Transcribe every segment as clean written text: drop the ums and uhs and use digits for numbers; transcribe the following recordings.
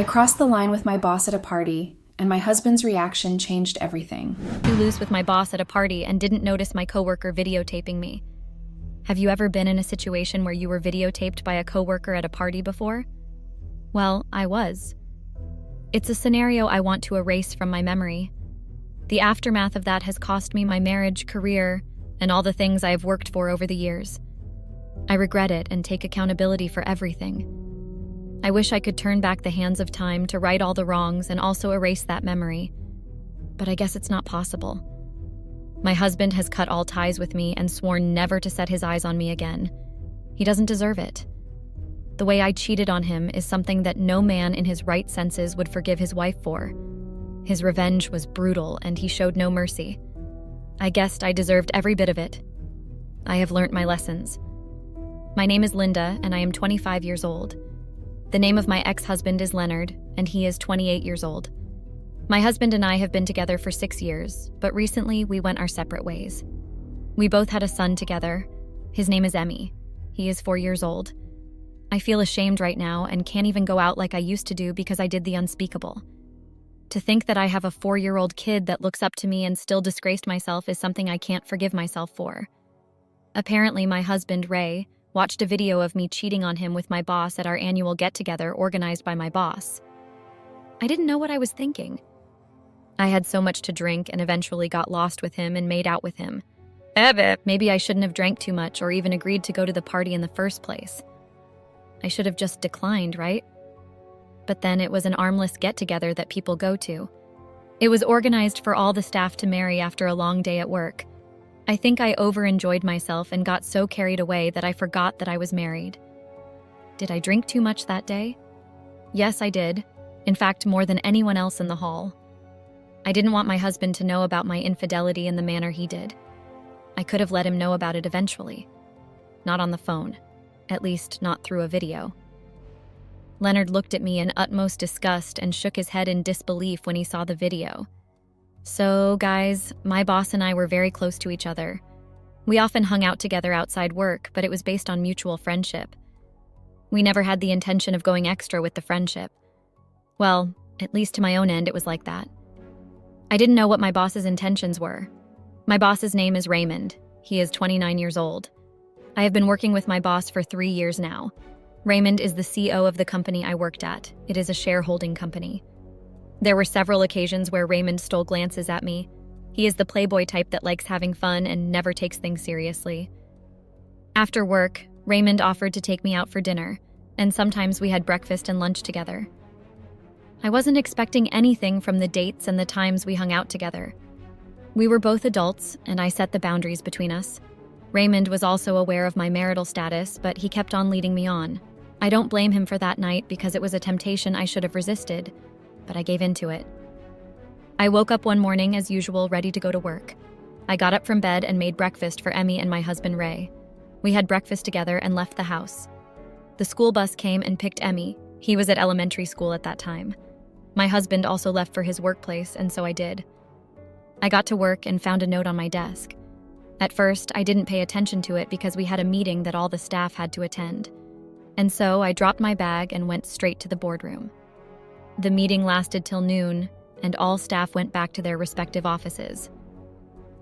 I crossed the line with my boss at a party, and my husband's reaction changed everything. Too loose with my boss at a party and didn't notice my coworker videotaping me. Have you ever been in a situation where you were videotaped by a coworker at a party before? Well, I was. It's a scenario I want to erase from my memory. The aftermath of that has cost me my marriage, career, and all the things I have worked for over the years. I regret it and take accountability for everything. I wish I could turn back the hands of time to right all the wrongs and also erase that memory. But I guess it's not possible. My husband has cut all ties with me and sworn never to set his eyes on me again. He doesn't deserve it. The way I cheated on him is something that no man in his right senses would forgive his wife for. His revenge was brutal and he showed no mercy. I guessed I deserved every bit of it. I have learnt my lessons. My name is Linda and I am 25 years old. The name of my ex-husband is Leonard, and he is 28 years old. My husband and I have been together for 6 years, but recently we went our separate ways. We both had a son together. His name is Emmy. He is 4 years old. I feel ashamed right now and can't even go out like I used to do because I did the unspeakable. To think that I have a 4-year-old kid that looks up to me and still disgraced myself is something I can't forgive myself for. Apparently, my husband, Ray, watched a video of me cheating on him with my boss at our annual get-together organized by my boss. I didn't know what I was thinking. I had so much to drink and eventually got lost with him and made out with him. Maybe I shouldn't have drank too much or even agreed to go to the party in the first place. I should have just declined, right? But then it was an armless get-together that people go to. It was organized for all the staff to marry after a long day at work. I think I over-enjoyed myself and got so carried away that I forgot that I was married. Did I drink too much that day? Yes, I did. In fact, more than anyone else in the hall. I didn't want my husband to know about my infidelity in the manner he did. I could have let him know about it eventually. Not on the phone. At least, not through a video. Leonard looked at me in utmost disgust and shook his head in disbelief when he saw the video. So, guys, my boss and I were very close to each other. We often hung out together outside work, but it was based on mutual friendship. We never had the intention of going extra with the friendship. Well, at least to my own end, it was like that. I didn't know what my boss's intentions were. My boss's name is Raymond. He is 29 years old. I have been working with my boss for 3 years now. Raymond is the CEO of the company I worked at. It is a shareholding company. There were several occasions where Raymond stole glances at me. He is the playboy type that likes having fun and never takes things seriously. After work, Raymond offered to take me out for dinner, and sometimes we had breakfast and lunch together. I wasn't expecting anything from the dates and the times we hung out together. We were both adults, and I set the boundaries between us. Raymond was also aware of my marital status, but he kept on leading me on. I don't blame him for that night because it was a temptation I should have resisted, but I gave in to it. I woke up one morning as usual, ready to go to work. I got up from bed and made breakfast for Emmy and my husband Ray. We had breakfast together and left the house. The school bus came and picked Emmy. He was at elementary school at that time. My husband also left for his workplace, and so I did. I got to work and found a note on my desk. At first, I didn't pay attention to it because we had a meeting that all the staff had to attend. And so I dropped my bag and went straight to the boardroom. The meeting lasted till noon, and all staff went back to their respective offices.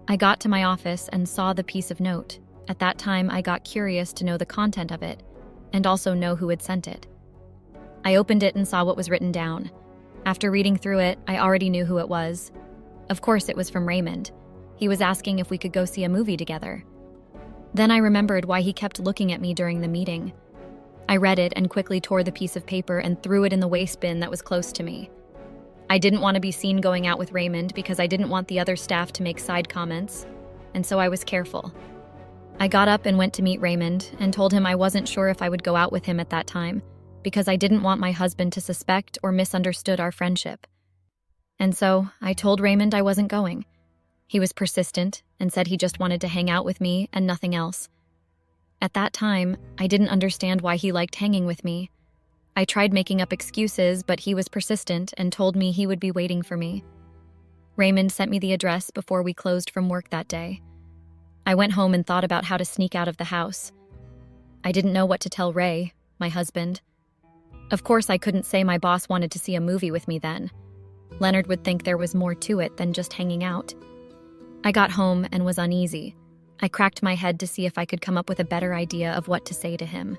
I got to my office and saw the piece of note. At that time, I got curious to know the content of it, and also know who had sent it. I opened it and saw what was written down. After reading through it, I already knew who it was. Of course, it was from Raymond. He was asking if we could go see a movie together. Then I remembered why he kept looking at me during the meeting. I read it and quickly tore the piece of paper and threw it in the waste bin that was close to me. I didn't want to be seen going out with Raymond because I didn't want the other staff to make side comments, and so I was careful. I got up and went to meet Raymond and told him I wasn't sure if I would go out with him at that time because I didn't want my husband to suspect or misunderstood our friendship. And so I told Raymond I wasn't going. He was persistent and said he just wanted to hang out with me and nothing else. At that time, I didn't understand why he liked hanging with me. I tried making up excuses, but he was persistent and told me he would be waiting for me. Raymond sent me the address before we closed from work that day. I went home and thought about how to sneak out of the house. I didn't know what to tell Ray, my husband. Of course, I couldn't say my boss wanted to see a movie with me then. Leonard would think there was more to it than just hanging out. I got home and was uneasy. I cracked my head to see if I could come up with a better idea of what to say to him.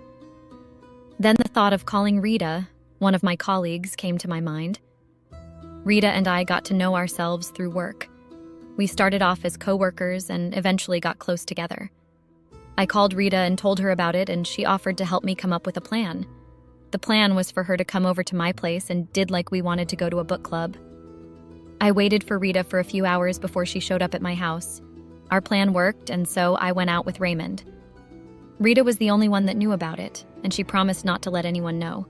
Then the thought of calling Rita, one of my colleagues, came to my mind. Rita and I got to know ourselves through work. We started off as co-workers and eventually got close together. I called Rita and told her about it, and she offered to help me come up with a plan. The plan was for her to come over to my place and did like we wanted to go to a book club. I waited for Rita for a few hours before she showed up at my house. Our plan worked, and so I went out with Raymond. Rita was the only one that knew about it, and she promised not to let anyone know.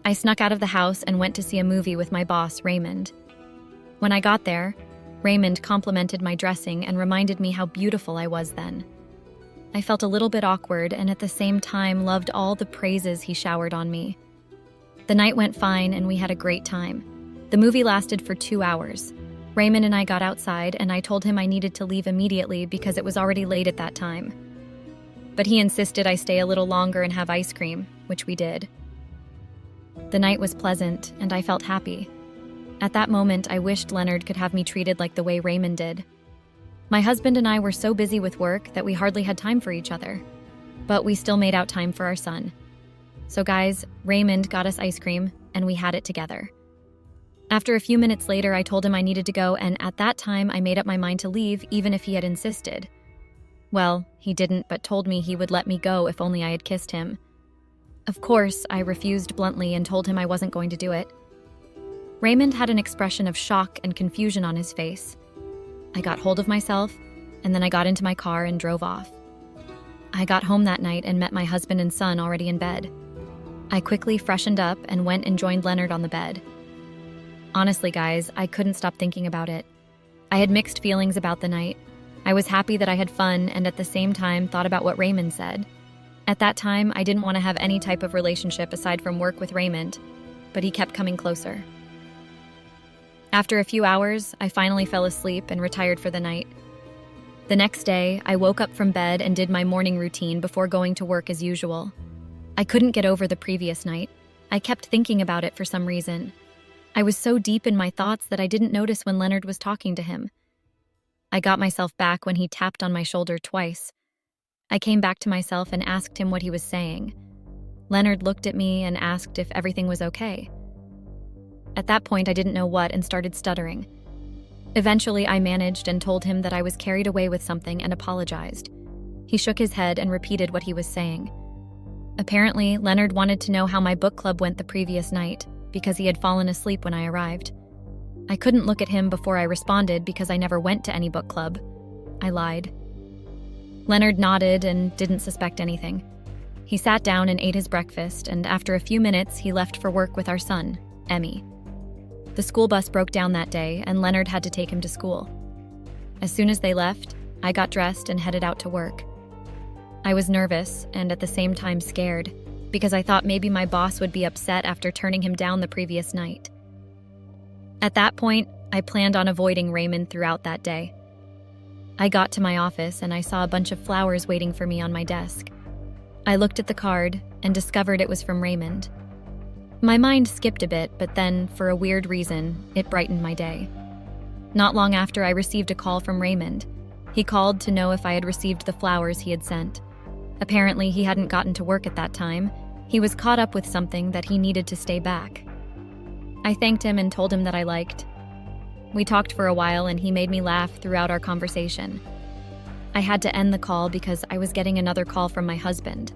I snuck out of the house and went to see a movie with my boss, Raymond. When I got there, Raymond complimented my dressing and reminded me how beautiful I was then. I felt a little bit awkward and at the same time loved all the praises he showered on me. The night went fine and we had a great time. The movie lasted for 2 hours. Raymond and I got outside and I told him I needed to leave immediately because it was already late at that time. But he insisted I stay a little longer and have ice cream, which we did. The night was pleasant and I felt happy. At that moment, I wished Leonard could have me treated like the way Raymond did. My husband and I were so busy with work that we hardly had time for each other. But we still made out time for our son. So guys, Raymond got us ice cream and we had it together. After a few minutes later, I told him I needed to go, and at that time, I made up my mind to leave even if he had insisted. Well, he didn't, but told me he would let me go if only I had kissed him. Of course, I refused bluntly and told him I wasn't going to do it. Raymond had an expression of shock and confusion on his face. I got hold of myself, and then I got into my car and drove off. I got home that night and met my husband and son already in bed. I quickly freshened up and went and joined Leonard on the bed. Honestly, guys, I couldn't stop thinking about it. I had mixed feelings about the night. I was happy that I had fun and at the same time thought about what Raymond said. At that time, I didn't want to have any type of relationship aside from work with Raymond, but he kept coming closer. After a few hours, I finally fell asleep and retired for the night. The next day, I woke up from bed and did my morning routine before going to work as usual. I couldn't get over the previous night. I kept thinking about it for some reason. I was so deep in my thoughts that I didn't notice when Leonard was talking to him. I got myself back when he tapped on my shoulder twice. I came back to myself and asked him what he was saying. Leonard looked at me and asked if everything was okay. At that point, I didn't know what and started stuttering. Eventually, I managed and told him that I was carried away with something and apologized. He shook his head and repeated what he was saying. Apparently, Leonard wanted to know how my book club went the previous night because he had fallen asleep when I arrived. I couldn't look at him before I responded because I never went to any book club. I lied. Leonard nodded and didn't suspect anything. He sat down and ate his breakfast, and after a few minutes, he left for work with our son, Emmy. The school bus broke down that day, and Leonard had to take him to school. As soon as they left, I got dressed and headed out to work. I was nervous and at the same time scared, because I thought maybe my boss would be upset after turning him down the previous night. At that point, I planned on avoiding Raymond throughout that day. I got to my office and I saw a bunch of flowers waiting for me on my desk. I looked at the card and discovered it was from Raymond. My mind skipped a bit, but then, for a weird reason, it brightened my day. Not long after, I received a call from Raymond. He called to know if I had received the flowers he had sent. Apparently, he hadn't gotten to work at that time. He was caught up with something that he needed to stay back. I thanked him and told him that I liked. We talked for a while and he made me laugh throughout our conversation. I had to end the call because I was getting another call from my husband.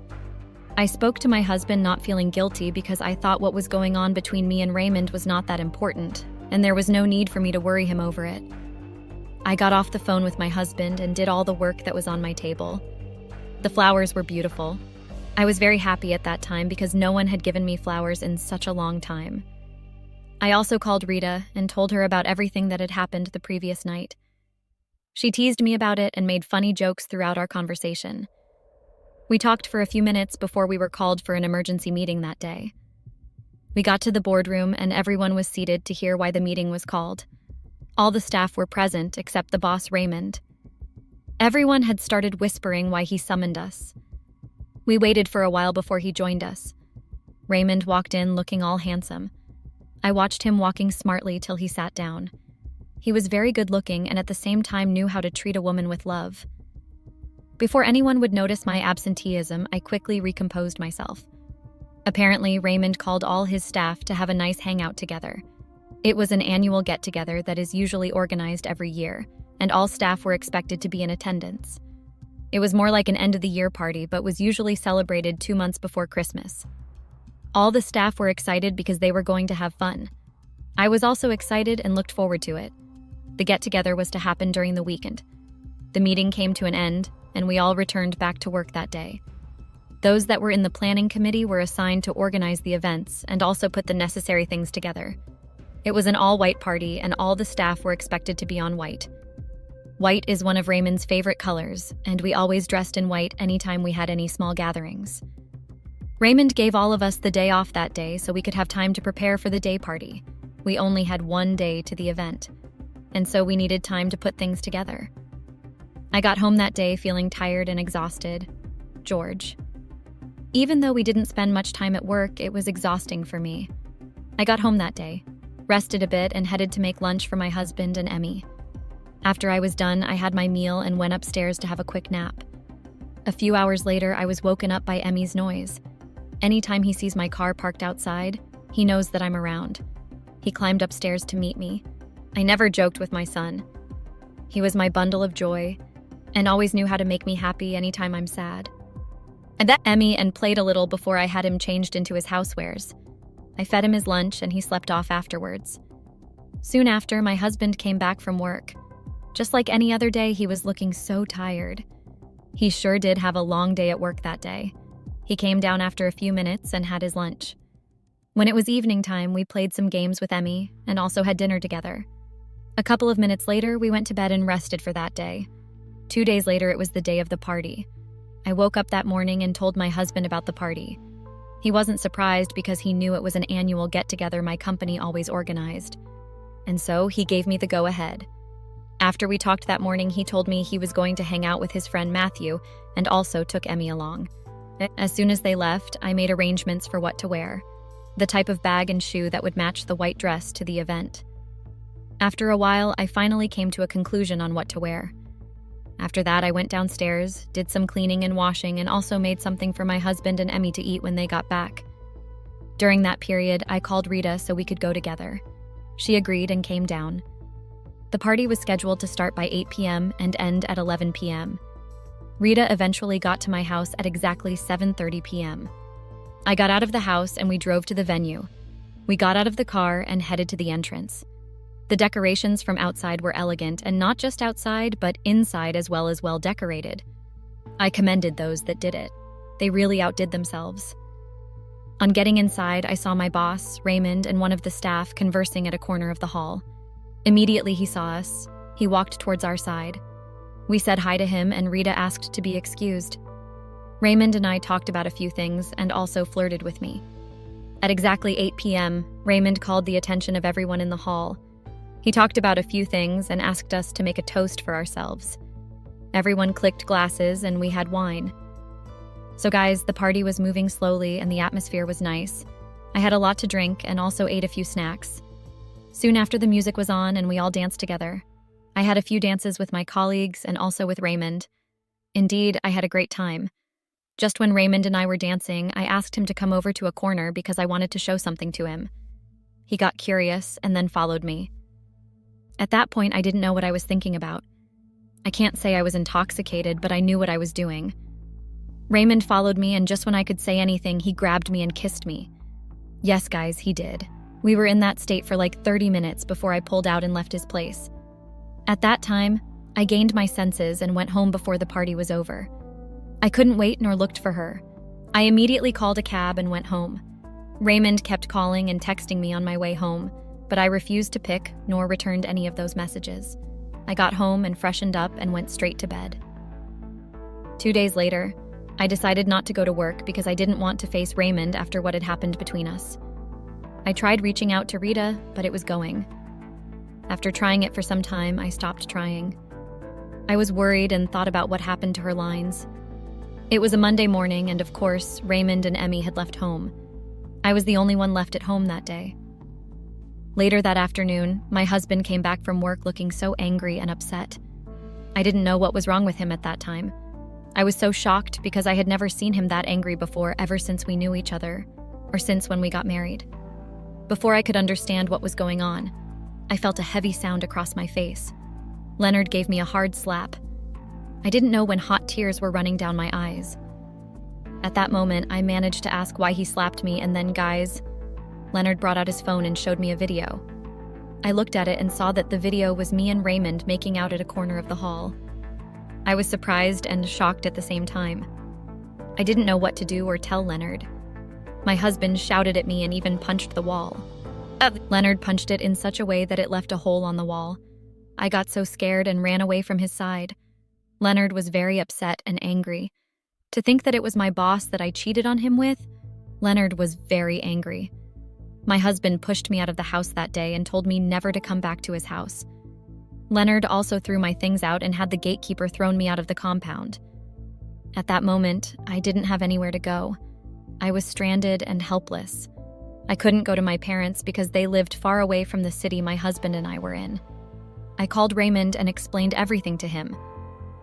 I spoke to my husband not feeling guilty because I thought what was going on between me and Raymond was not that important, and there was no need for me to worry him over it. I got off the phone with my husband and did all the work that was on my table. The flowers were beautiful. I was very happy at that time because no one had given me flowers in such a long time. I also called Rita and told her about everything that had happened the previous night. She teased me about it and made funny jokes throughout our conversation. We talked for a few minutes before we were called for an emergency meeting that day. We got to the boardroom and everyone was seated to hear why the meeting was called. All the staff were present except the boss, Raymond. Everyone had started whispering why he summoned us. We waited for a while before he joined us. Raymond walked in looking all handsome. I watched him walking smartly till he sat down. He was very good looking and at the same time knew how to treat a woman with love. Before anyone would notice my absenteeism, I quickly recomposed myself. Apparently, Raymond called all his staff to have a nice hangout together. It was an annual get-together that is usually organized every year, and all staff were expected to be in attendance. It was more like an end-of-the-year party, but was usually celebrated 2 months before Christmas. All the staff were excited because they were going to have fun. I was also excited and looked forward to it. The get-together was to happen during the weekend. The meeting came to an end, and we all returned back to work that day. Those that were in the planning committee were assigned to organize the events and also put the necessary things together. It was an all-white party, and all the staff were expected to be on white. White is one of Raymond's favorite colors, and we always dressed in white anytime we had any small gatherings. Raymond gave all of us the day off that day so we could have time to prepare for the day party. We only had 1 day to the event, and so we needed time to put things together. I got home that day feeling tired and exhausted. George. Even though we didn't spend much time at work, it was exhausting for me. I got home that day, rested a bit, and headed to make lunch for my husband and Emmy. After I was done, I had my meal and went upstairs to have a quick nap. A few hours later, I was woken up by Emmy's noise. Anytime he sees my car parked outside, he knows that I'm around. He climbed upstairs to meet me. I never joked with my son. He was my bundle of joy and always knew how to make me happy anytime I'm sad. I met Emmy and played a little before I had him changed into his housewares. I fed him his lunch and he slept off afterwards. Soon after, my husband came back from work. Just like any other day, he was looking so tired. He sure did have a long day at work that day. He came down after a few minutes and had his lunch. When it was evening time, we played some games with Emmy and also had dinner together. A couple of minutes later, we went to bed and rested for that day. 2 days later, it was the day of the party. I woke up that morning and told my husband about the party. He wasn't surprised because he knew it was an annual get-together my company always organized. And so he gave me the go-ahead. After we talked that morning, he told me he was going to hang out with his friend Matthew and also took Emmy along. As soon as they left, I made arrangements for what to wear, the type of bag and shoe that would match the white dress to the event. After a while, I finally came to a conclusion on what to wear. After that, I went downstairs, did some cleaning and washing, and also made something for my husband and Emmy to eat when they got back. During that period, I called Rita so we could go together. She agreed and came down. The party was scheduled to start by 8 p.m. and end at 11 p.m. Rita eventually got to my house at exactly 7:30 p.m. I got out of the house and we drove to the venue. We got out of the car and headed to the entrance. The decorations from outside were elegant, and not just outside, but inside as well decorated. I commended those that did it. They really outdid themselves. On getting inside, I saw my boss, Raymond, and one of the staff conversing at a corner of the hall. Immediately he saw us. He walked towards our side. We said hi to him, and Rita asked to be excused. Raymond and I talked about a few things and also flirted with me. At exactly 8 p.m., Raymond called the attention of everyone in the hall. He talked about a few things and asked us to make a toast for ourselves. Everyone clicked glasses and we had wine. So guys, the party was moving slowly and the atmosphere was nice. I had a lot to drink and also ate a few snacks. Soon after, the music was on and we all danced together. I had a few dances with my colleagues and also with Raymond. Indeed, I had a great time. Just when Raymond and I were dancing, I asked him to come over to a corner because I wanted to show something to him. He got curious and then followed me. At that point, I didn't know what I was thinking about. I can't say I was intoxicated, but I knew what I was doing. Raymond followed me, and just when I could say anything, he grabbed me and kissed me. Yes, guys, he did. We were in that state for like 30 minutes before I pulled out and left his place. At that time, I gained my senses and went home before the party was over. I couldn't wait nor looked for her. I immediately called a cab and went home. Raymond kept calling and texting me on my way home, but I refused to pick nor returned any of those messages. I got home and freshened up and went straight to bed. 2 days later, I decided not to go to work because I didn't want to face Raymond after what had happened between us. I tried reaching out to Rita, but it was going. After trying it for some time, I stopped trying. I was worried and thought about what happened to her lines. It was a Monday morning, and of course, Raymond and Emmy had left home. I was the only one left at home that day. Later that afternoon, my husband came back from work looking so angry and upset. I didn't know what was wrong with him at that time. I was so shocked because I had never seen him that angry before ever since we knew each other, or since when we got married. Before I could understand what was going on, I felt a heavy sound across my face. Leonard gave me a hard slap. I didn't know when hot tears were running down my eyes. At that moment, I managed to ask why he slapped me, and then, guys, Leonard brought out his phone and showed me a video. I looked at it and saw that the video was me and Raymond making out at a corner of the hall. I was surprised and shocked at the same time. I didn't know what to do or tell Leonard. My husband shouted at me and even punched the wall. Leonard punched it in such a way that it left a hole on the wall. I got so scared and ran away from his side. Leonard was very upset and angry. To think that it was my boss that I cheated on him with, Leonard was very angry. My husband pushed me out of the house that day and told me never to come back to his house. Leonard also threw my things out and had the gatekeeper thrown me out of the compound. At that moment, I didn't have anywhere to go. I was stranded and helpless. I couldn't go to my parents because they lived far away from the city my husband and I were in. I called Raymond and explained everything to him,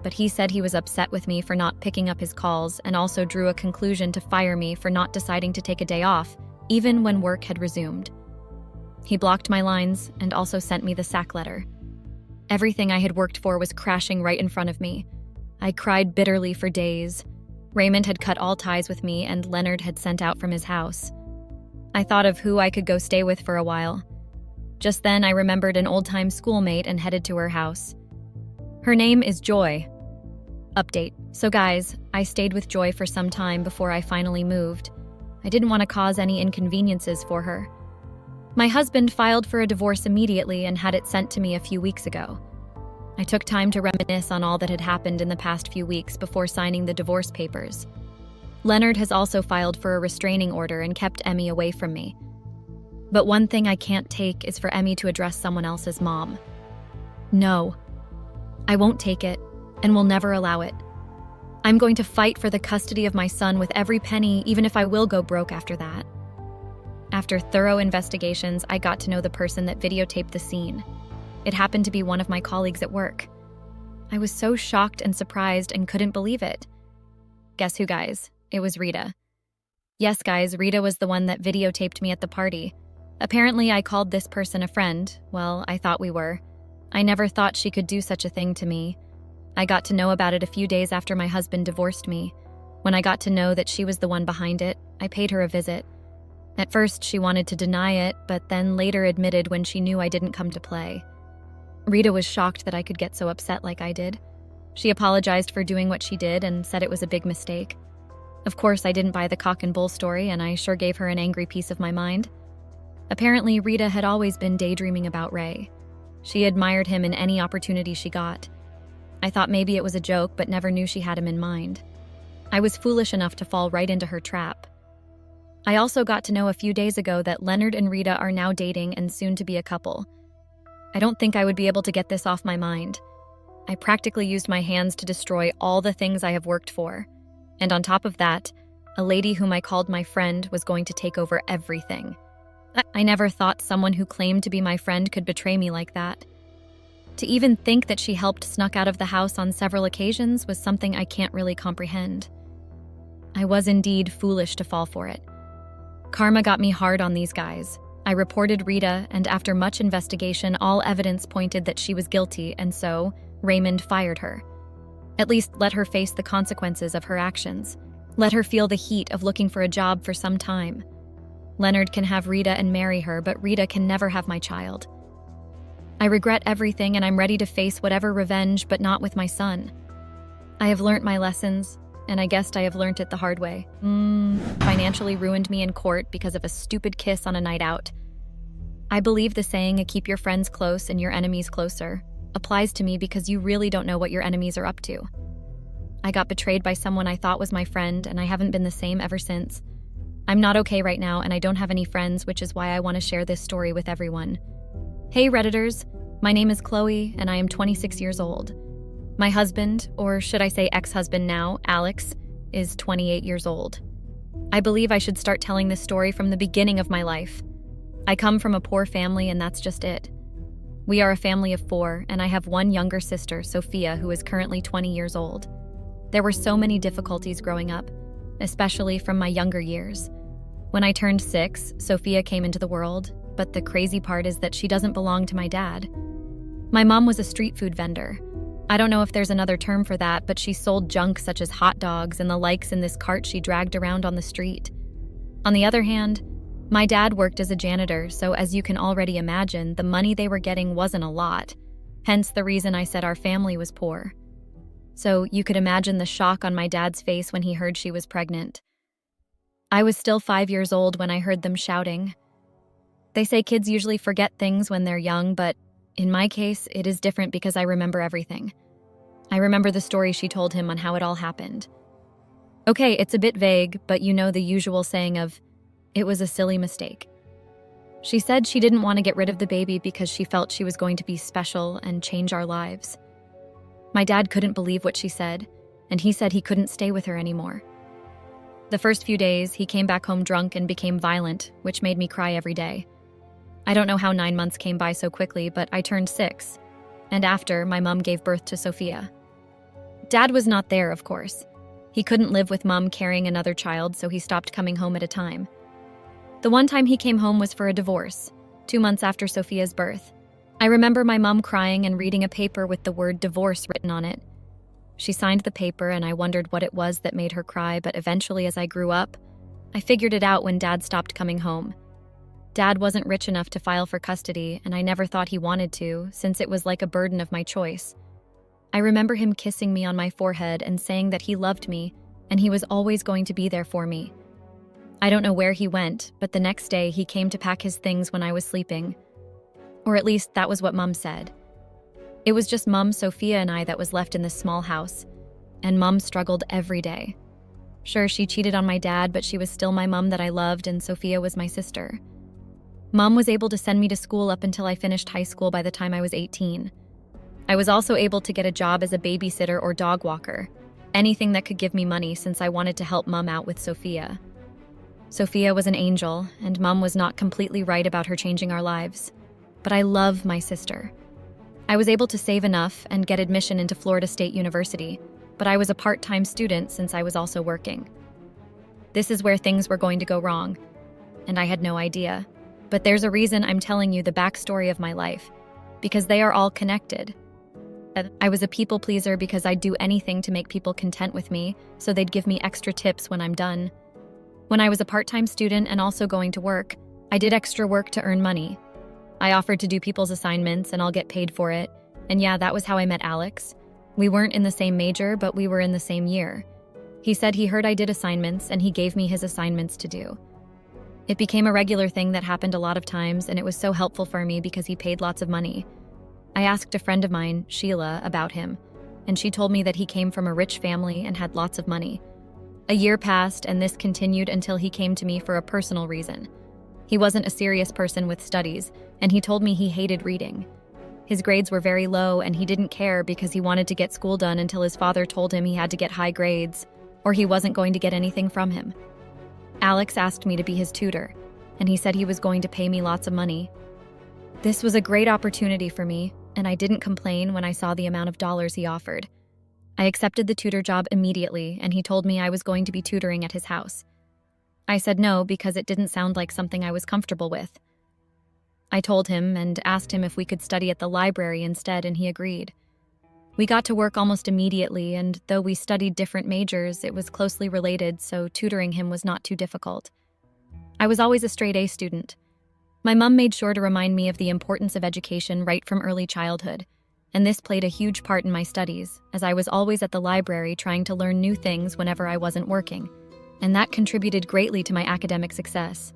but he said he was upset with me for not picking up his calls and also drew a conclusion to fire me for not deciding to take a day off, even when work had resumed. He blocked my lines and also sent me the sack letter. Everything I had worked for was crashing right in front of me. I cried bitterly for days. Raymond had cut all ties with me and Leonard had sent out from his house. I thought of who I could go stay with for a while. Just then, I remembered an old-time schoolmate and headed to her house. Her name is Joy. Update. So guys, I stayed with Joy for some time before I finally moved. I didn't want to cause any inconveniences for her. My husband filed for a divorce immediately and had it sent to me a few weeks ago. I took time to reminisce on all that had happened in the past few weeks before signing the divorce papers. Leonard has also filed for a restraining order and kept Emmy away from me. But one thing I can't take is for Emmy to address someone else's mom. No, I won't take it and will never allow it. I'm going to fight for the custody of my son with every penny, even if I will go broke after that. After thorough investigations, I got to know the person that videotaped the scene. It happened to be one of my colleagues at work. I was so shocked and surprised and couldn't believe it. Guess who, guys? It was Rita. Yes, guys, Rita was the one that videotaped me at the party. Apparently, I called this person a friend. Well, I thought we were. I never thought she could do such a thing to me. I got to know about it a few days after my husband divorced me. When I got to know that she was the one behind it, I paid her a visit. At first, she wanted to deny it, but then later admitted when she knew I didn't come to play. Rita was shocked that I could get so upset like I did. She apologized for doing what she did and said it was a big mistake. Of course, I didn't buy the cock and bull story, and I sure gave her an angry piece of my mind. Apparently, Rita had always been daydreaming about Ray. She admired him in any opportunity she got. I thought maybe it was a joke, but never knew she had him in mind. I was foolish enough to fall right into her trap. I also got to know a few days ago that Leonard and Rita are now dating and soon to be a couple. I don't think I would be able to get this off my mind. I practically used my hands to destroy all the things I have worked for. And on top of that, a lady whom I called my friend was going to take over everything. I never thought someone who claimed to be my friend could betray me like that. To even think that she helped snuck out of the house on several occasions was something I can't really comprehend. I was indeed foolish to fall for it. Karma got me hard on these guys. I reported Rita, and after much investigation, all evidence pointed that she was guilty, and so Raymond fired her. At least let her face the consequences of her actions. Let her feel the heat of looking for a job for some time. Leonard can have Rita and marry her, but Rita can never have my child. I regret everything and I'm ready to face whatever revenge, but not with my son. I have learnt my lessons, and I guessed I have learnt it the hard way. Financially ruined me in court because of a stupid kiss on a night out. I believe the saying, keep your friends close and your enemies closer, applies to me because you really don't know what your enemies are up to. I got betrayed by someone I thought was my friend, and I haven't been the same ever since. I'm not okay right now, and I don't have any friends, which is why I want to share this story with everyone. Hey Redditors, my name is Chloe, and I am 26 years old. My husband, or should I say ex-husband now, Alex, is 28 years old. I believe I should start telling this story from the beginning of my life. I come from a poor family, and that's just it. We are a family of 4, and I have one younger sister, Sophia, who is currently 20 years old. There were so many difficulties growing up, especially from my younger years. When I turned 6, Sophia came into the world, but the crazy part is that she doesn't belong to my dad. My mom was a street food vendor. I don't know if there's another term for that, but she sold junk such as hot dogs and the likes in this cart she dragged around on the street. On the other hand, my dad worked as a janitor, so as you can already imagine, the money they were getting wasn't a lot, hence the reason I said our family was poor. So you could imagine the shock on my dad's face when he heard she was pregnant. I was still 5 years old when I heard them shouting. They say kids usually forget things when they're young, but in my case, it is different because I remember everything. I remember the story she told him on how it all happened. Okay, it's a bit vague, but you know the usual saying of, "It was a silly mistake." She said she didn't want to get rid of the baby because she felt she was going to be special and change our lives. My dad couldn't believe what she said, and he said he couldn't stay with her anymore. The first few days, he came back home drunk and became violent, which made me cry every day. I don't know how 9 months came by so quickly, but I turned 6, and after, my mom gave birth to Sophia. Dad was not there, of course. He couldn't live with mom carrying another child, so he stopped coming home at a time. The one time he came home was for a divorce, 2 months after Sophia's birth. I remember my mom crying and reading a paper with the word divorce written on it. She signed the paper, and I wondered what it was that made her cry, but eventually as I grew up, I figured it out when Dad stopped coming home. Dad wasn't rich enough to file for custody, and I never thought he wanted to, since it was like a burden of my choice. I remember him kissing me on my forehead and saying that he loved me, and he was always going to be there for me. I don't know where he went, but the next day he came to pack his things when I was sleeping. Or at least that was what Mom said. It was just Mom, Sophia, and I that was left in this small house, and Mom struggled every day. Sure, she cheated on my dad, but she was still my mom that I loved, and Sophia was my sister. Mom was able to send me to school up until I finished high school by the time I was 18. I was also able to get a job as a babysitter or dog walker, anything that could give me money since I wanted to help Mom out with Sophia. Sophia was an angel, and Mom was not completely right about her changing our lives. But I love my sister. I was able to save enough and get admission into Florida State University, but I was a part-time student since I was also working. This is where things were going to go wrong, and I had no idea. But there's a reason I'm telling you the backstory of my life, because they are all connected. I was a people pleaser because I'd do anything to make people content with me, so they'd give me extra tips when I'm done. When I was a part-time student and also going to work, I did extra work to earn money. I offered to do people's assignments and I'll get paid for it. And yeah, that was how I met Alex. We weren't in the same major, but we were in the same year. He said he heard I did assignments and he gave me his assignments to do. It became a regular thing that happened a lot of times, and it was so helpful for me because he paid lots of money. I asked a friend of mine, Sheila, about him, and she told me that he came from a rich family and had lots of money. A year passed, and this continued until he came to me for a personal reason. He wasn't a serious person with studies, and he told me he hated reading. His grades were very low, and he didn't care because he wanted to get school done until his father told him he had to get high grades, or he wasn't going to get anything from him. Alex asked me to be his tutor, and he said he was going to pay me lots of money. This was a great opportunity for me, and I didn't complain when I saw the amount of dollars he offered. I accepted the tutor job immediately, and he told me I was going to be tutoring at his house. I said no because it didn't sound like something I was comfortable with. I told him and asked him if we could study at the library instead, and he agreed. We got to work almost immediately, and though we studied different majors, it was closely related, so tutoring him was not too difficult. I was always a straight A student. My mom made sure to remind me of the importance of education right from early childhood, and this played a huge part in my studies, as I was always at the library trying to learn new things whenever I wasn't working, and that contributed greatly to my academic success.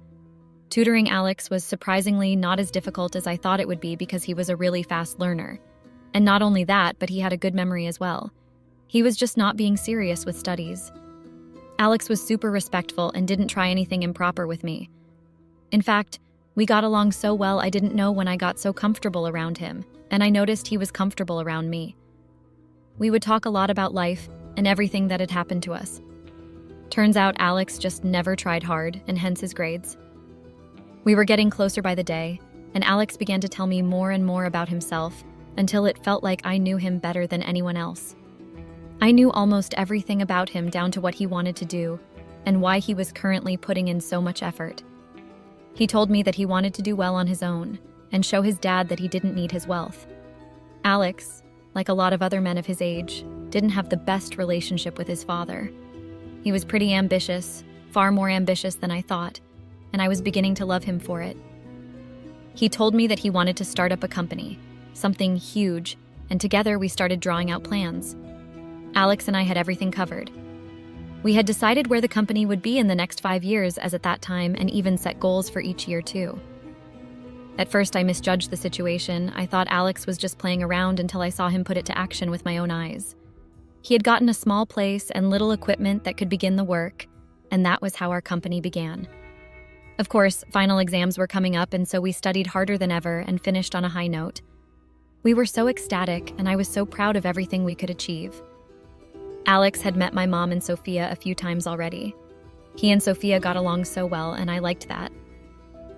Tutoring Alex was surprisingly not as difficult as I thought it would be because he was a really fast learner. And not only that, but he had a good memory as well. He was just not being serious with studies. Alex was super respectful and didn't try anything improper with me. In fact, we got along so well I didn't know when I got so comfortable around him, and I noticed he was comfortable around me. We would talk a lot about life and everything that had happened to us. Turns out Alex just never tried hard, and hence his grades. We were getting closer by the day, and Alex began to tell me more and more about himself until it felt like I knew him better than anyone else. I knew almost everything about him down to what he wanted to do and why he was currently putting in so much effort. He told me that he wanted to do well on his own and show his dad that he didn't need his wealth. Alex, like a lot of other men of his age, didn't have the best relationship with his father. He was pretty ambitious, far more ambitious than I thought, and I was beginning to love him for it. He told me that he wanted to start up a company, something huge, and together we started drawing out plans. Alex and I had everything covered. We had decided where the company would be in the next 5 years as at that time, and even set goals for each year too. At first I misjudged the situation. I thought Alex was just playing around until I saw him put it to action with my own eyes. He had gotten a small place and little equipment that could begin the work, and that was how our company began. Of course, final exams were coming up, and so we studied harder than ever and finished on a high note. We were so ecstatic, and I was so proud of everything we could achieve. Alex had met my mom and Sophia a few times already. He and Sophia got along so well, and I liked that.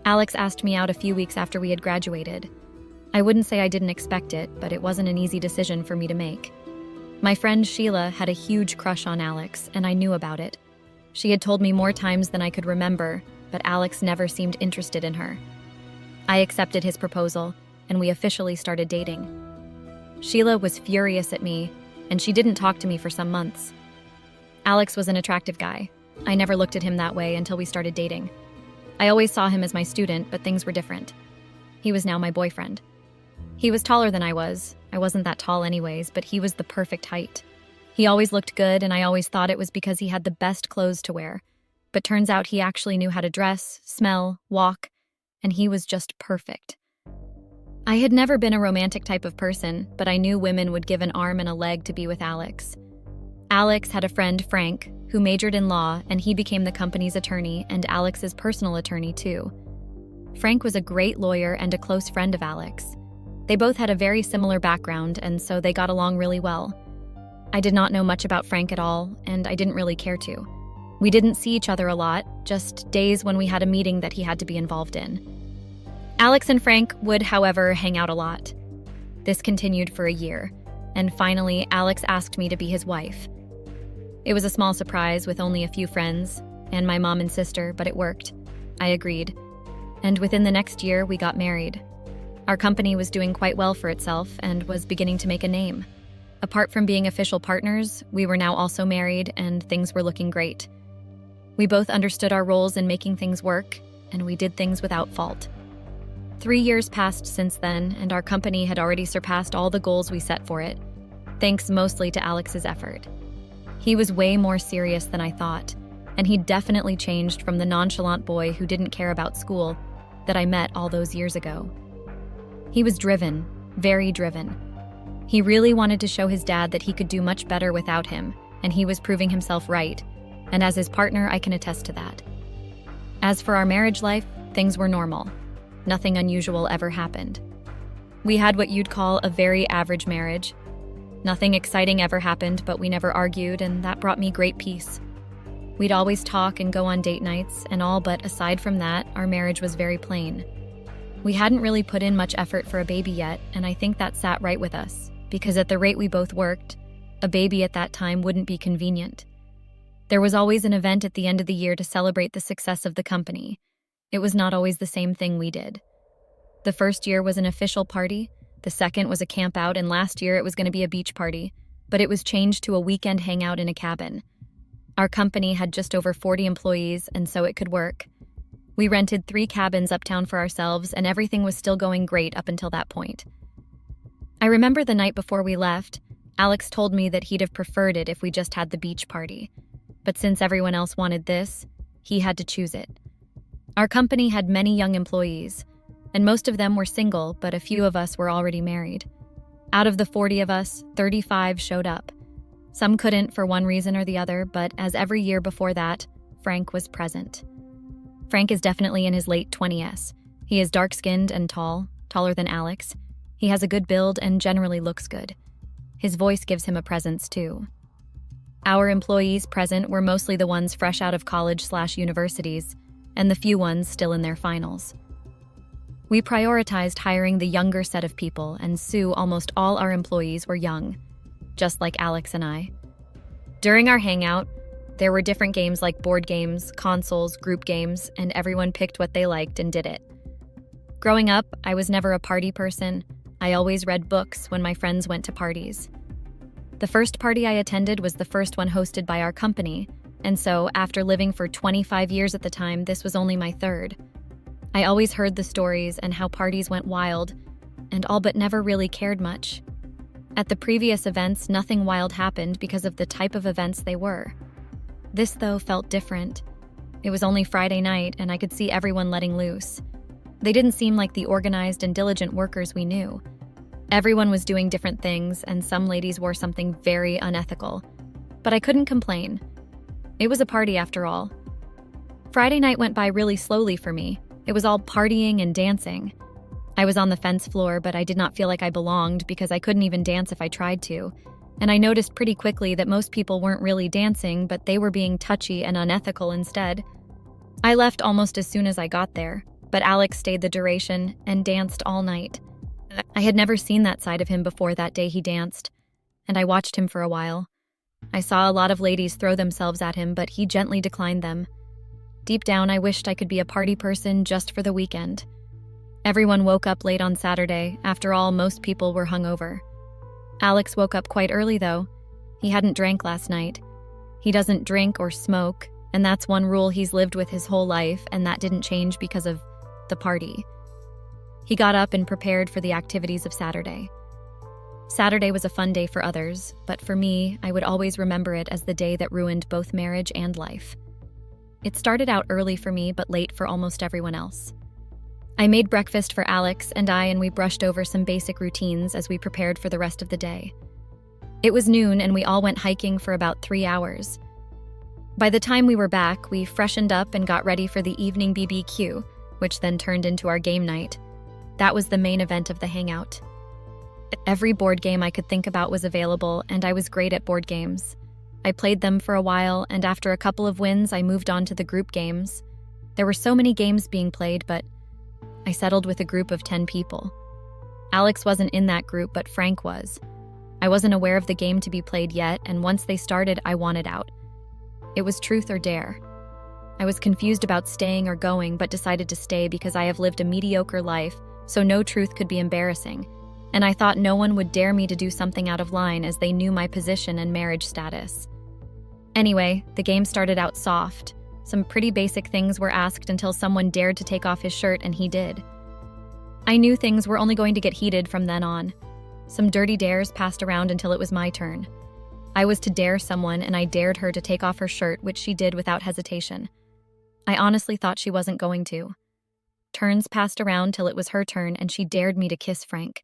Alex asked me out a few weeks after we had graduated. I wouldn't say I didn't expect it, but it wasn't an easy decision for me to make. My friend Sheila had a huge crush on Alex, and I knew about it. She had told me more times than I could remember, but Alex never seemed interested in her. I accepted his proposal, and we officially started dating. Sheila was furious at me, and she didn't talk to me for some months. Alex was an attractive guy. I never looked at him that way until we started dating. I always saw him as my student, but things were different. He was now my boyfriend. He was taller than I was. I wasn't that tall anyways, but he was the perfect height. He always looked good, and I always thought it was because he had the best clothes to wear. But turns out he actually knew how to dress, smell, walk, and he was just perfect. I had never been a romantic type of person, but I knew women would give an arm and a leg to be with Alex. Alex had a friend, Frank, who majored in law, and he became the company's attorney and Alex's personal attorney too. Frank was a great lawyer and a close friend of Alex. They both had a very similar background, and so they got along really well. I did not know much about Frank at all, and I didn't really care to. We didn't see each other a lot, just days when we had a meeting that he had to be involved in. Alex and Frank would, however, hang out a lot. This continued for a year, and finally, Alex asked me to be his wife. It was a small surprise with only a few friends, and my mom and sister, but it worked. I agreed. And within the next year, we got married. Our company was doing quite well for itself and was beginning to make a name. Apart from being official partners, we were now also married, and things were looking great. We both understood our roles in making things work, and we did things without fault. 3 years passed since then, and our company had already surpassed all the goals we set for it, thanks mostly to Alex's effort. He was way more serious than I thought, and he definitely changed from the nonchalant boy who didn't care about school that I met all those years ago. He was driven, very driven. He really wanted to show his dad that he could do much better without him, and he was proving himself right, and as his partner, I can attest to that. As for our marriage life, things were normal. Nothing unusual ever happened. We had what you'd call a very average marriage. Nothing exciting ever happened, but we never argued, and that brought me great peace. We'd always talk and go on date nights and all, but aside from that, our marriage was very plain. We hadn't really put in much effort for a baby yet, and I think that sat right with us, because at the rate we both worked, a baby at that time wouldn't be convenient. There was always an event at the end of the year to celebrate the success of the company. It was not always the same thing we did. The first year was an official party, the second was a camp out, and last year it was going to be a beach party, but it was changed to a weekend hangout in a cabin. Our company had just over 40 employees, and so it could work. We rented 3 cabins uptown for ourselves, and everything was still going great up until that point. I remember the night before we left, Alex told me that he'd have preferred it if we just had the beach party. But since everyone else wanted this, he had to choose it. Our company had many young employees, and most of them were single, but a few of us were already married. Out of the 40 of us, 35 showed up. Some couldn't for one reason or the other, but as every year before that, Frank was present. Frank is definitely in his late 20s. He is dark-skinned and tall, taller than Alex. He has a good build and generally looks good. His voice gives him a presence too. Our employees present were mostly the ones fresh out of college/universities, and the few ones still in their finals. We prioritized hiring the younger set of people, and almost all our employees were young, just like Alex and I. During our hangout, there were different games like board games, consoles, group games, and everyone picked what they liked and did it. Growing up, I was never a party person. I always read books when my friends went to parties. The first party I attended was the first one hosted by our company, and so after living for 25 years at the time, this was only my third. I always heard the stories and how parties went wild, and all but never really cared much. At the previous events, nothing wild happened because of the type of events they were. This, though, felt different. It was only Friday night, and I could see everyone letting loose. They didn't seem like the organized and diligent workers we knew. Everyone was doing different things, and some ladies wore something very unethical. But I couldn't complain. It was a party after all. Friday night went by really slowly for me. It was all partying and dancing. I was on the fence floor, but I did not feel like I belonged because I couldn't even dance if I tried to. And I noticed pretty quickly that most people weren't really dancing, but they were being touchy and unethical instead. I left almost as soon as I got there, but Alex stayed the duration and danced all night. I had never seen that side of him before that day he danced, and I watched him for a while. I saw a lot of ladies throw themselves at him, but he gently declined them. Deep down, I wished I could be a party person just for the weekend. Everyone woke up late on Saturday. After all, most people were hungover. Alex woke up quite early, though. He hadn't drank last night. He doesn't drink or smoke, and that's one rule he's lived with his whole life, and that didn't change because of the party. He got up and prepared for the activities of Saturday. Saturday was a fun day for others, but for me, I would always remember it as the day that ruined both marriage and life. It started out early for me, but late for almost everyone else. I made breakfast for Alex and we brushed over some basic routines as we prepared for the rest of the day. It was noon, and we all went hiking for about 3 hours. By the time we were back, we freshened up and got ready for the evening BBQ, which then turned into our game night. That was the main event of the hangout. Every board game I could think about was available, and I was great at board games. I played them for a while, and after a couple of wins, I moved on to the group games. There were so many games being played, but I settled with a group of 10 people. Alex wasn't in that group, but Frank was. I wasn't aware of the game to be played yet, and once they started, I wanted out. It was truth or dare. I was confused about staying or going, but decided to stay because I have lived a mediocre life, so no truth could be embarrassing. And I thought no one would dare me to do something out of line as they knew my position and marriage status. Anyway, the game started out soft. Some pretty basic things were asked until someone dared to take off his shirt, and he did. I knew things were only going to get heated from then on. Some dirty dares passed around until it was my turn. I was to dare someone, and I dared her to take off her shirt, which she did without hesitation. I honestly thought she wasn't going to. Turns passed around till it was her turn, and she dared me to kiss Frank.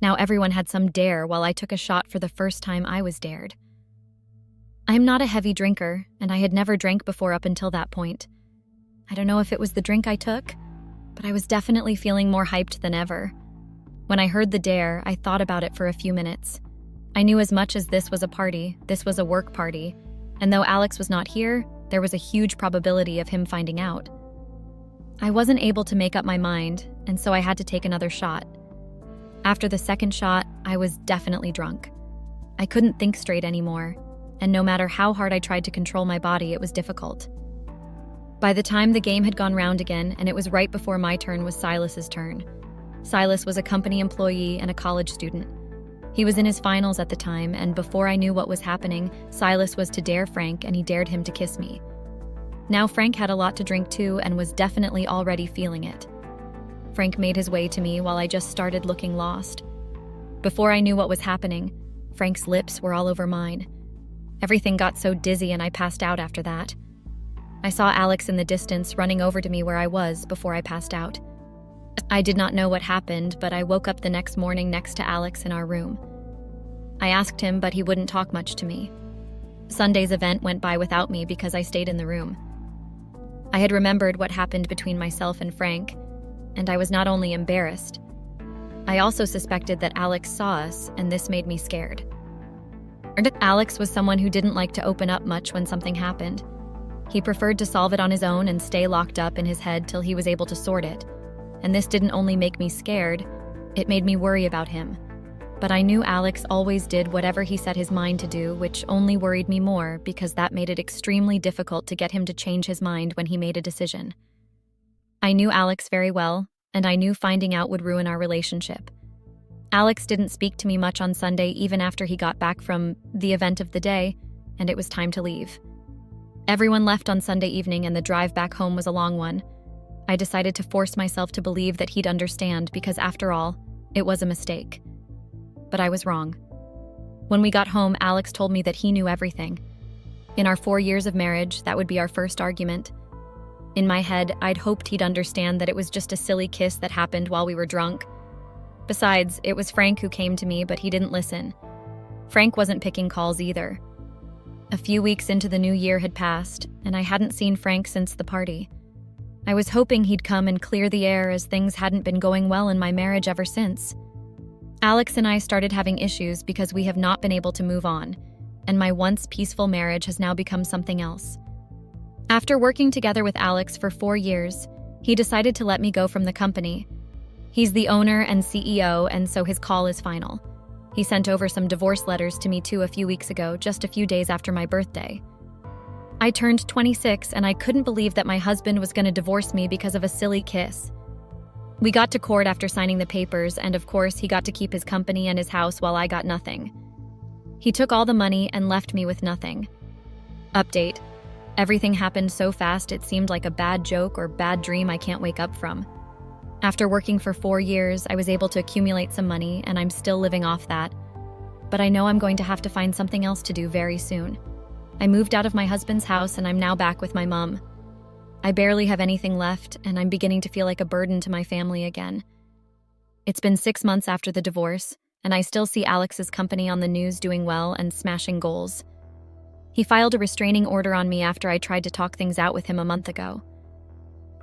Now everyone had some dare while I took a shot for the first time I was dared. I am not a heavy drinker, and I had never drank before up until that point. I don't know if it was the drink I took, but I was definitely feeling more hyped than ever. When I heard the dare, I thought about it for a few minutes. I knew as much as this was a party, this was a work party, and though Alex was not here, there was a huge probability of him finding out. I wasn't able to make up my mind, and so I had to take another shot. After the second shot, I was definitely drunk. I couldn't think straight anymore, and no matter how hard I tried to control my body, it was difficult. By the time the game had gone round again, and it was right before my turn, was Silas's turn. Silas was a company employee and a college student. He was in his finals at the time, and before I knew what was happening, Silas was to dare Frank, and he dared him to kiss me. Now Frank had a lot to drink too, and was definitely already feeling it. Frank made his way to me while I just started looking lost. Before I knew what was happening, Frank's lips were all over mine. Everything got so dizzy, and I passed out after that. I saw Alex in the distance running over to me where I was before I passed out. I did not know what happened, but I woke up the next morning next to Alex in our room. I asked him, but he wouldn't talk much to me. Sunday's event went by without me because I stayed in the room. I had remembered what happened between myself and Frank, and I was not only embarrassed, I also suspected that Alex saw us, and this made me scared. Alex was someone who didn't like to open up much when something happened. He preferred to solve it on his own and stay locked up in his head till he was able to sort it. And this didn't only make me scared, it made me worry about him. But I knew Alex always did whatever he set his mind to do, which only worried me more because that made it extremely difficult to get him to change his mind when he made a decision. I knew Alex very well, and I knew finding out would ruin our relationship. Alex didn't speak to me much on Sunday even after he got back from the event of the day, and it was time to leave. Everyone left on Sunday evening and the drive back home was a long one. I decided to force myself to believe that he'd understand because after all, it was a mistake. But I was wrong. When we got home, Alex told me that he knew everything. In our 4 years of marriage, that would be our first argument. In my head, I'd hoped he'd understand that it was just a silly kiss that happened while we were drunk. Besides, it was Frank who came to me, but he didn't listen. Frank wasn't picking calls either. A few weeks into the new year had passed, and I hadn't seen Frank since the party. I was hoping he'd come and clear the air as things hadn't been going well in my marriage ever since. Alex and I started having issues because we have not been able to move on, and my once peaceful marriage has now become something else. After working together with Alex for 4 years, he decided to let me go from the company. He's the owner and CEO, and so his call is final. He sent over some divorce letters to me too a few weeks ago, just a few days after my birthday. I turned 26 and I couldn't believe that my husband was going to divorce me because of a silly kiss. We got to court after signing the papers, and of course, he got to keep his company and his house while I got nothing. He took all the money and left me with nothing. Update. Everything happened so fast it seemed like a bad joke or bad dream I can't wake up from. After working for 4 years, I was able to accumulate some money, and I'm still living off that. But I know I'm going to have to find something else to do very soon. I moved out of my husband's house, and I'm now back with my mom. I barely have anything left, and I'm beginning to feel like a burden to my family again. It's been 6 months after the divorce, and I still see Alex's company on the news doing well and smashing goals. He filed a restraining order on me after I tried to talk things out with him a month ago.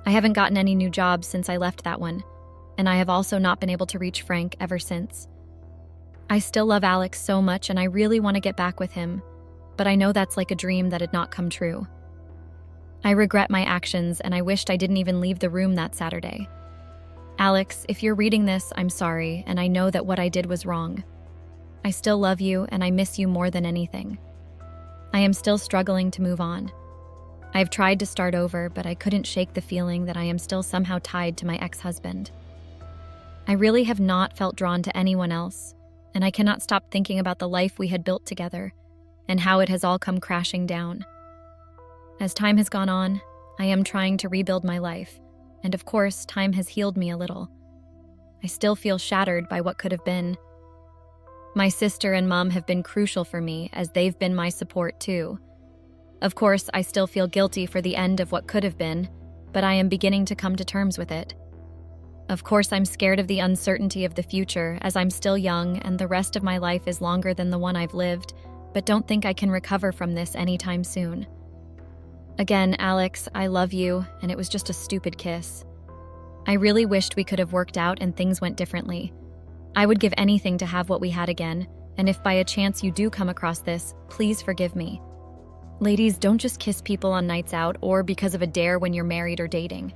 I haven't gotten any new jobs since I left that one, and I have also not been able to reach Frank ever since. I still love Alex so much, and I really want to get back with him, but I know that's like a dream that had not come true. I regret my actions, and I wished I didn't even leave the room that Saturday. Alex, if you're reading this, I'm sorry, and I know that what I did was wrong. I still love you, and I miss you more than anything. I am still struggling to move on. I've tried to start over, but I couldn't shake the feeling that I am still somehow tied to my ex-husband. I really have not felt drawn to anyone else, and I cannot stop thinking about the life we had built together, and how it has all come crashing down. As time has gone on, I am trying to rebuild my life, and of course, time has healed me a little. I still feel shattered by what could have been. My sister and mom have been crucial for me, as they've been my support too. Of course, I still feel guilty for the end of what could have been, but I am beginning to come to terms with it. Of course, I'm scared of the uncertainty of the future, as I'm still young and the rest of my life is longer than the one I've lived, but don't think I can recover from this anytime soon. Again, Alex, I love you, and it was just a stupid kiss. I really wished we could have worked out and things went differently. I would give anything to have what we had again, and if by a chance you do come across this, please forgive me. Ladies, don't just kiss people on nights out or because of a dare when you're married or dating.